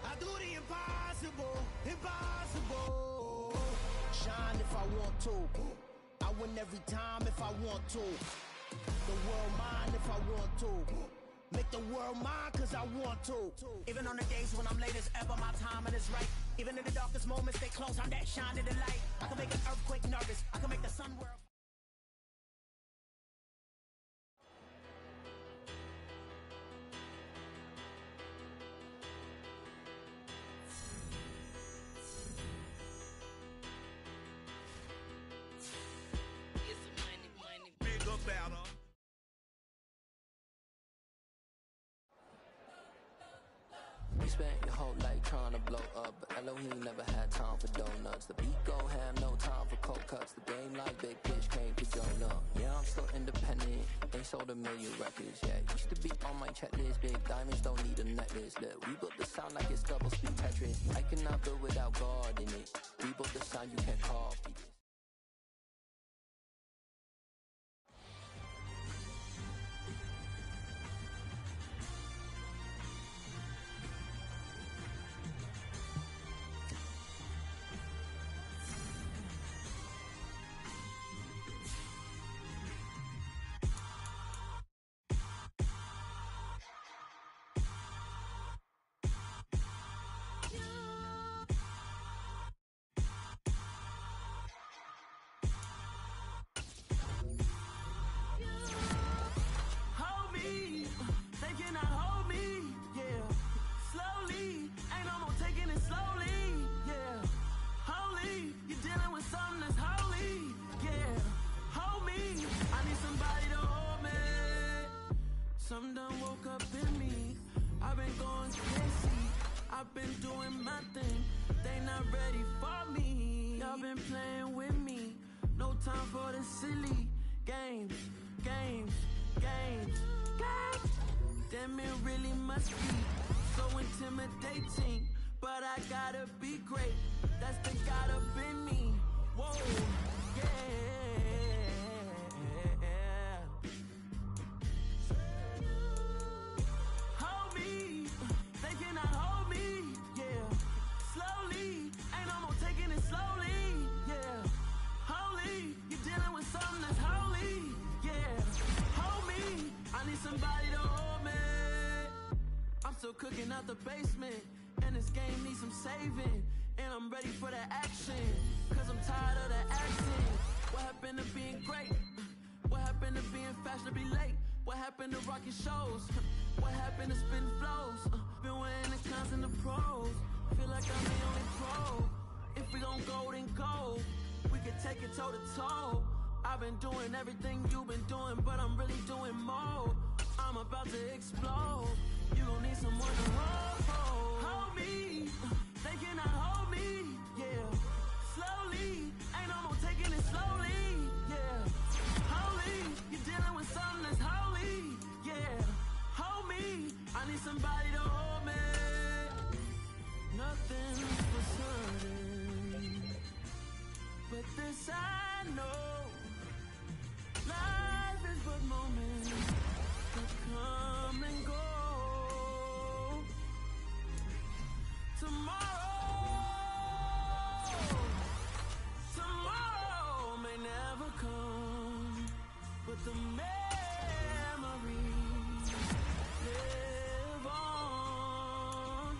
I do the impossible, impossible. Shine if I want to. I win every time if I want to. The world mine if I want to. Make the world mine cause I want to. Even on the days when I'm late as ever, my timing is right. Even in the darkest moments, stay close, I'm that shine to the light. I can make an earthquake nervous, I can make the sun whirl. Big about her. We spent your whole life trying to blow up, but Elohim never had time for donuts. The beat go ham, no time for cold cuts. The game like Big Pitch came to Jonah. Yeah, I'm still independent. They sold 1 million records. Yeah, used to be on my checklist. Big diamonds don't need a necklace. Look, we built the sound like it's double speed Tetris. I cannot build without God in it. We built the sound you can't copy this. Hold me, they cannot hold me, yeah. Slowly, ain't no more taking it slowly, yeah. Holy, you're dealing with something that's holy, yeah. Hold me, I need somebody to hold me. Something done woke up in me. I've been going crazy, I've been doing my thing. They not ready for me. Y'all been playing with me. No time for the silly games, games, games, games. Damn, it really must be so intimidating. But I gotta be great. That's the God up in me. Whoa, yeah. Hold me, they cannot hold me, yeah. Slowly, ain't no more taking it slowly, yeah. Holy, you're dealing with something that's holy, yeah. Hold me, I need somebody to hold me. I'm still cooking out the basement, and this game needs some saving. And I'm ready for the action, cause I'm tired of the acting. What happened to being great? What happened to being fashionably late? What happened to rocking shows? What happened to spitting flows? Been wearing the cons and the pros. Feel like I'm the only pro. If we gon' go, then go. We can take it toe to toe. I've been doing everything you've been doing, but I'm really doing more. I'm about to explode. You gon' need someone to hold. Hold me, they cannot hold me, yeah. Slowly, ain't no more taking it slowly, yeah. Holy, you're dealing with something that's holy, yeah. Hold me, I need somebody to hold me. Nothing's for certain, but this I know. Life is but moments that come and go. Tomorrow may never come, but the memories live on.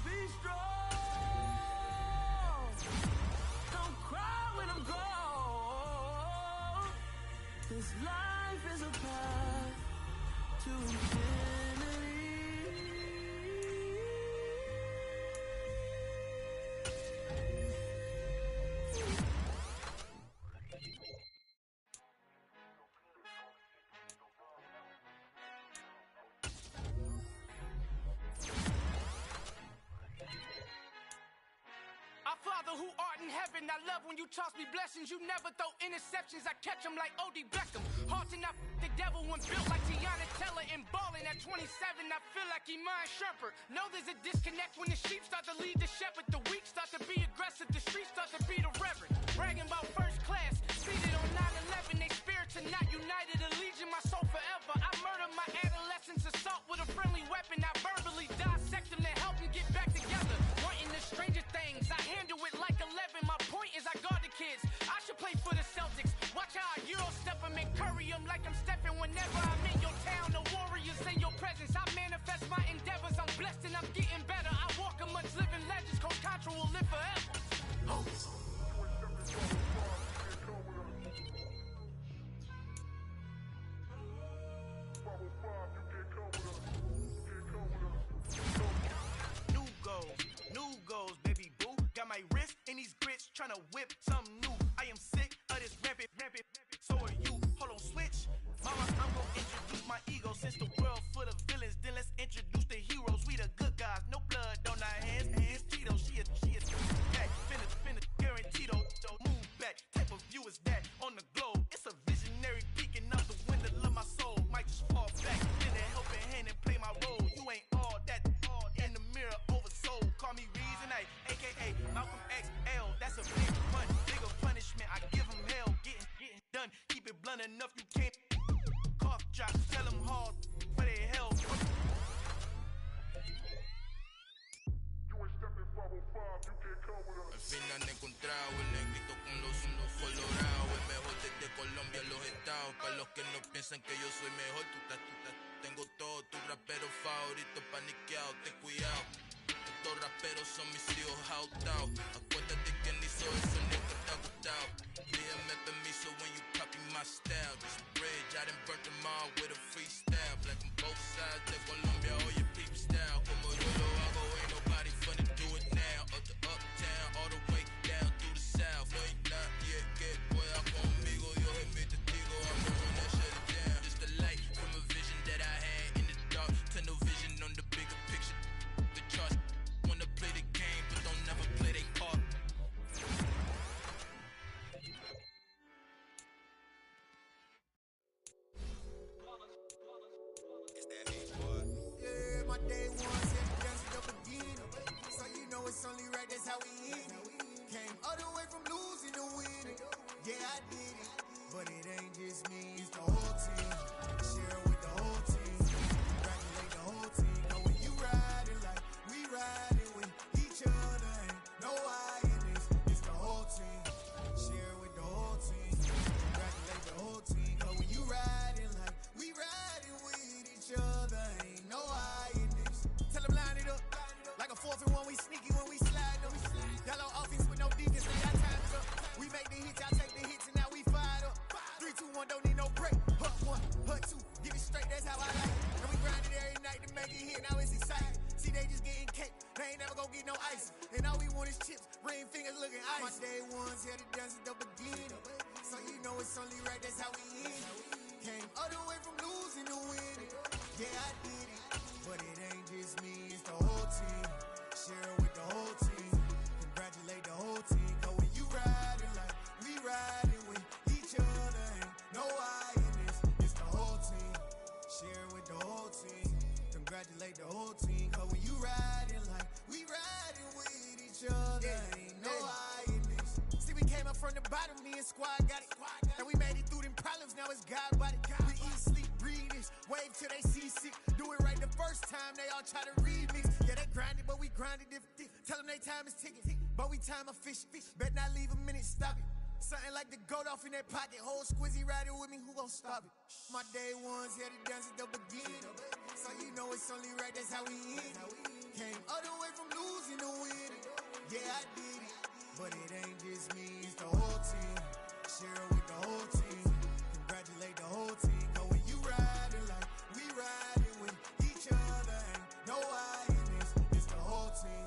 Be strong, don't cry when I'm gone. This life is a path to infinity. Our Father who art in heaven, I love when you toss me blessings. You never throw interceptions, I catch them like O.D. Beckham. Hard to not the devil when built like Tiana Teller and ballin' at 27. I feel like Iman Shumpert. Know there's a disconnect when the sheep start to lead the shepherd. The weak start to be aggressive. The streets start to be the reverend. Bragging about first class. Seated on 9/11. They spirits are not united. A legion, my soul forever. I murder my adolescence. Assault with a friendly weapon. I verbally dissect them to help them get back together. Wanting the stranger things. I handle it like 11. My point is I guard the kids. I should play for the Celtics. Watch how I Euro step them and curry them like I'm stepping. Whenever I'm in your town, the warriors in your presence. I manifest my endeavors. I'm blessed and I'm getting better. I walk amongst living legends. Coach Contra will live forever. New goals, baby boo. Got my wrist in these grits, tryna whip something new. I am sick of this rampant. So are you. Hold on, switch. Mama, I'm gonna introduce my ego. Since the world full of villains, then let's introduce the heroes. We the good guys, no blood on our hands. Hands Tito, she is back. Finna, guaranteed. Move back. Type of view is that on the globe? It's a visionary peeking out the window of my soul. Might just fall back. Lend a helping hand and play my role. You ain't all that. In the mirror, oversold. Call me Reason, aka Malcolm XL. That's a big pun, bigger punishment. I give him hell. Getting done. Keep it blunt enough. You can't cough drop. Tell them hard for their hell. Al fin han encontrado el negrito con los unos colorados. El mejor desde Colombia a los estados. Para los que no piensan que yo soy mejor, tengo todo tus raperos favoritos paniqueados. Ten cuidado, estos raperos son mis hijos jautados. Acuérdate que ni hizo eso ni que te ha gustado. Pídeme permiso when you copy my style. This bridge, I done burnt them all with a freestyle. Black on both sides de Colombia, oye peep style. Como yo lo hago, ain't nobody finna do it now. Up to uptown, all the way down through the south. No hay nadie que pueda conmigo. Dios es mi testigo, I'm the one that shut it down. Just the light from a vision that I had in the dark. Tunnel vision on the bigger picture. The charts wanna play the game, but don't never play their part. Yeah, my day one said the dance is up again. So you know it's only right, that's how we end it. Came all the way from losing to winning. Yeah, I did it. But it ain't just me, it's the whole team. Share it with the whole team. Congratulate the whole team. Know when you riding like we riding with each other. Ain't no I in this, it's the whole team. Share it with the whole team. Congratulate the whole team. Know when you riding like we riding with each other. Ain't no I in this. Tell them line it up. Like a 4th and 1, we sneaky when we slide them. Yellow offense with no defense, now our time is up. We make the hits, y'all take the hits, and now we fired up. 3, 2, 1, don't need no break. Hut 1, hut 2, give it straight, that's how I like it. And we grind it every night to make it hit, now it's exciting. See, they just getting cake, they ain't never gonna get no ice. And all we want is chips, ring fingers looking ice. My day ones here to dance at the beginning. So you know it's only right, that's how we end it. Came all the way from losing to winning. Yeah, I did it. But it ain't just me, it's the whole team. Share it with the whole team. Congratulate the whole team. Cause when you riding like we riding with each other. Ain't no I in this, it's the whole team. Share it with the whole team. Congratulate the whole team. Cause when you riding like we riding with each other. Ain't no I in this. See, we came up from the bottom, me and squad got it. And we made it through them problems, now it's God body. We eat, sleep, breathe this, wave till they seasick. Do it right the first time, they all try to remix. Yeah, they grinded, but we grinded different. Tell them they time is ticking, but we time efficient. Bet not leave a minute, stop it. Something like the goat off in their pocket. Whole squizzy riding with me, who gon' stop it? My day ones here to dance at the beginning. So you know it's only right, that's how we end it. Came all the way from losing to winning. Yeah, I did it. But it ain't just me, it's the whole team. Share it with the whole team. Congratulate the whole team. Cause when you riding like we riding with each other. Ain't no I in this, it's the whole team.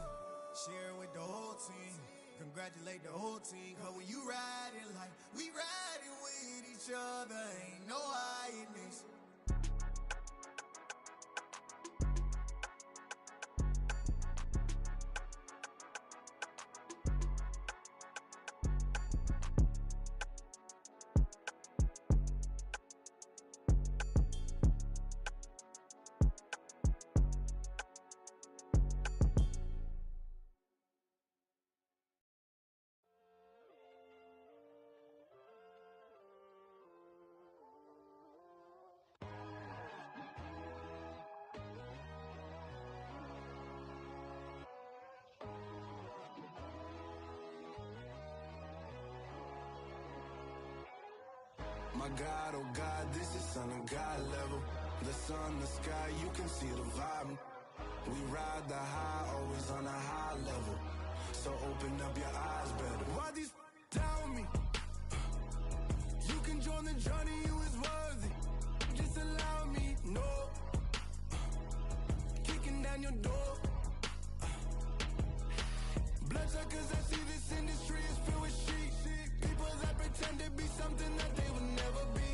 Share it with the whole team. Congratulate the whole team. Cause when you riding like we riding with each other. Ain't no I in this. My God, oh God, this is son of God level. The sun, the sky, you can see the vibe. We ride the high, always on a high level. So open up your eyes better. Why these down me? You can join the journey, you is worthy. Just allow me, no. Kicking down your door. Bloodsuckers, I see this industry is filled with sheep. People that pretend to be something that they will never be.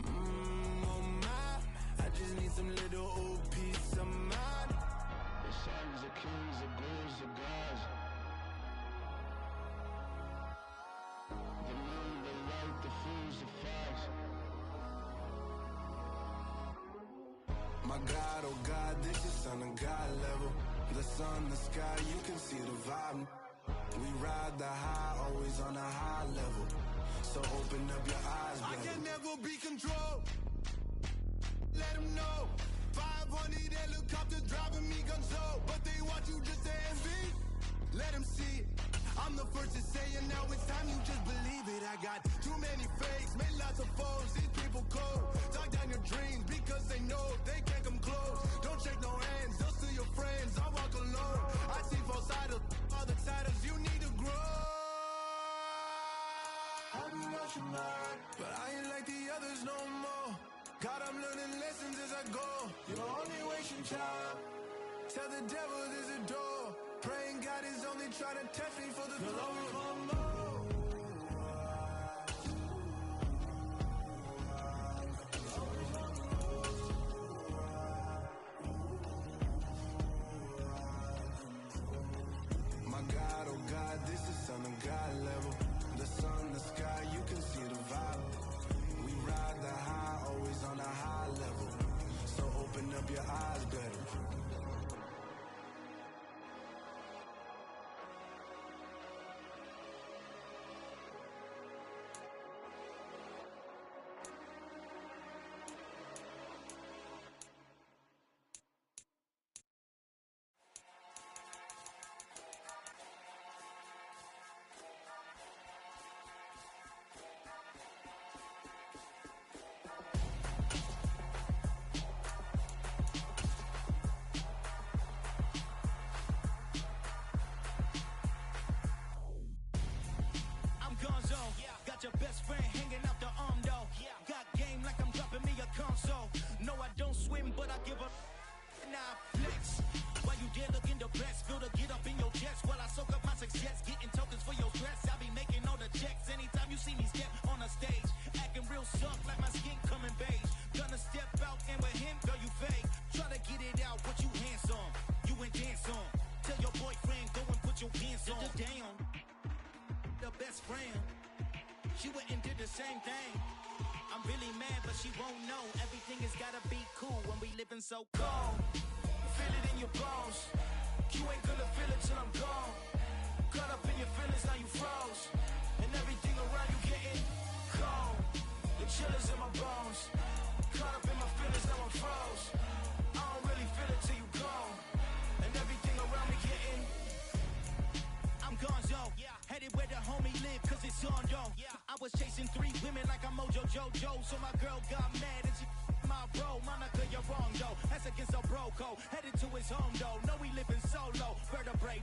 Oh my, I just need some little old peace of mind. The sons, the kings, the ghouls, the gods. The moon, the light, the fools, the facts. My God, oh God, this is son of God level. The sun, the sky, you can see the vibe. We ride the high, always on a high level. So open up your eyes, baby. I can never be controlled. Let them know. 500 helicopters driving me gonzo. But they want you just to envy. Let them see it. I'm the first to say it, now it's time you just believe it. I got too many fakes, made lots of foes. These people cold. Talk down your dreams because they know they can't come close. Don't shake no hands, they'll steal your friends. I walk alone. I see false idols, other titles. You need to grow. I've been watching mine, but I ain't like the others no more. God, I'm learning lessons as I go. You're only wasting time. Tell the devil there's a door. Praying God is only trying to test me for the glory of more. My God, oh God, this is son of God level. The sun, the sky, you can see the vibe. We ride the high, always on a high level. So open up your eyes better. Got your best friend hanging out the arm though. Got game like I'm dropping me a console. No, I don't swim, but I give a nah flex. While you there looking depressed, feel to get up in your chest while I soak up my success, getting tokens for your stress. I be making all the checks anytime you see me step on a stage, acting real soft like my skin coming beige. Gonna step out and with him, girl, you fake. Try to get it out, but you handsome, you ain't dance on. Tell your boyfriend go and put your pants on. Down, the best friend. She went and did the same thing. I'm really mad, but she won't know. Everything has gotta be cool when we living so cold. Feel it in your bones. You ain't gonna feel it till I'm gone. Caught up in your feelings, now you froze. And everything around you getting cold. The chill is in my bones. Caught up in my feelings, now I'm froze. I don't really feel it till you gone. And everything around me getting I'm gonzo, headed where the homie live, cause it's on though. I was chasing 3 women like I'm Mojo Jojo, so my girl got mad and she my bro. Monica, you're wrong though, that's against a bro code. Headed to his home though, know we living solo. Vertebrae,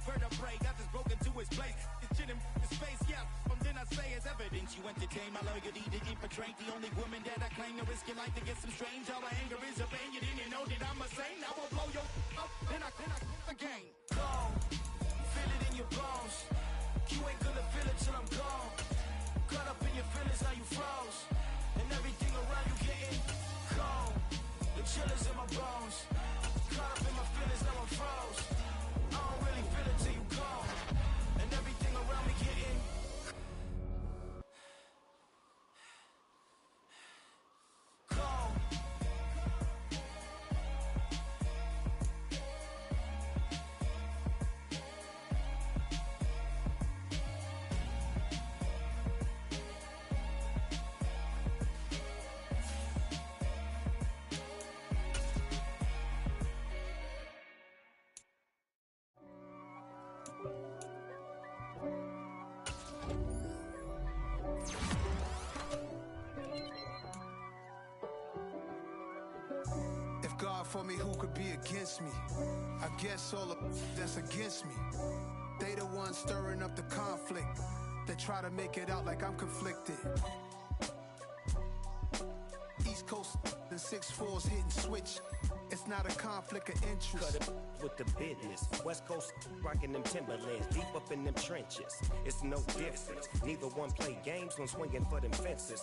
got this broken to his place. It's shit in his face, from then I say it's evidence. You entertain my loyalty to infiltrate the only woman that I claim to risk your life to get some strange. All my anger is a pain, you didn't know that I'm a saint. I will blow your up, then I again. Go. Feel it in your bones. You ain't gonna feel it till I'm gone. Caught up in your feelings, now you froze. And everything around you getting cold. The chill is in my bones. Caught up in my feelings, now I'm froze. I don't really feel it till you gone. And everything around me getting cold. for me, who could be against me? I guess all the that's against me. They the ones stirring up the conflict. They try to make it out like I'm conflicted. East Coast, the 6'4's hitting switch. It's not a conflict of interest. Cut it with the business. West Coast rocking them Timberlands, deep up in them trenches. It's no difference. Neither one play games when swinging for them fences.